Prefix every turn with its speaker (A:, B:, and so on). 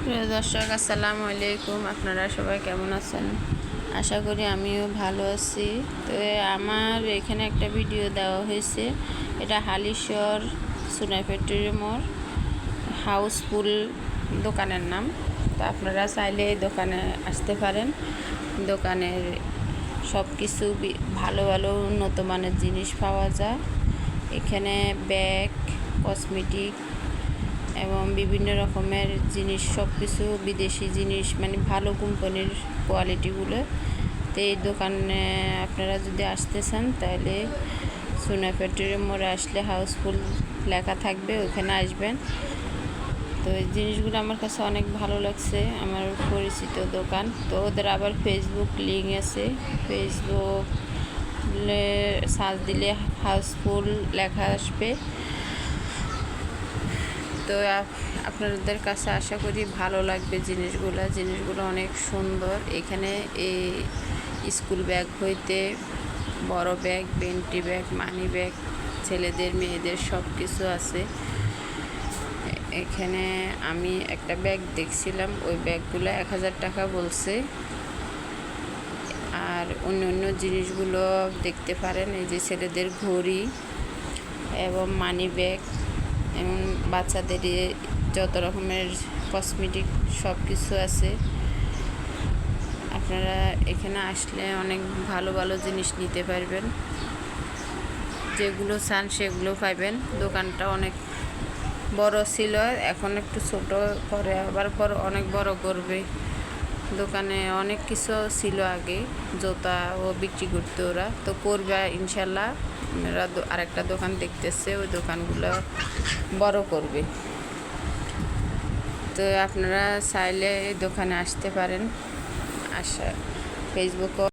A: প্রিয় দর্শক, আসসালামু আলাইকুম। আপনারা সবাই কেমন আছেন? আশা করি আমিও ভালো আছি। তো আমার এখানে একটা ভিডিও দেওয়া হয়েছে। এটা হালিশহর সুনাই ফ্যাক্টরি মোড় হাউসফুল দোকানের নাম। তো আপনারা চাইলে এই দোকানে আসতে পারেন। দোকানের সব কিছু ভালো ভালো উন্নত মানের জিনিস পাওয়া যায়। এখানে ব্যাগ, কসমেটিক এবং বিভিন্ন রকমের জিনিস, সব কিছু বিদেশি জিনিস, মানে ভালো কোম্পানির কোয়ালিটিগুলো। তো এই দোকানে আপনারা যদি আসতে চান তাহলে সুনা ফ্যাক্টরি মোড়ে আসলে হাউসফুল লেখা থাকবে, ওইখানে আসবেন। তো এই জিনিসগুলো আমার কাছে অনেক ভালো লাগছে, আমার পরিচিত দোকান। তো ওদের আবার ফেসবুক লিঙ্ক আছে, ফেসবুক সার্চ দিলে হাউসফুল লেখা আসবে। তো আপনাদের কাছে আশা করি ভালো লাগবে জিনিসগুলো অনেক সুন্দর। এখানে এই স্কুল ব্যাগ হইতে বড় ব্যাগ, বেন্টি ব্যাগ, মানি ব্যাগ, ছেলেদের মেয়েদের সব কিছু আছে। এখানে আমি একটা ব্যাগ দেখছিলাম, ওই ব্যাগগুলো 1000 টাকা বলছে। আর অন্য অন্য জিনিসগুলো দেখতে পারেন, এই যে ছেলেদের ঘড়ি এবং মানি ব্যাগ এবং বাচ্চাদের যত রকমের কসমেটিক সব কিছু আছে। আপনারা এখানে আসলে অনেক ভালো ভালো জিনিস নিতে পারবেন, যেগুলো চান সেগুলো পাবেন। দোকানটা অনেক বড় ছিল, এখন একটু ছোট করে আবার অনেক বড় করবে। দোকানে অনেক কিছু ছিল আগে, জুতাও বিক্রি করতে ওরা, তো করবে ইনশাল্লাহ। ওরা আরেকটা দোকান দেখতেছে, ওই দোকানগুলো বড় করবে। তো আপনারা চাইলে এই দোকানে আসতে পারেন। ফেসবুকও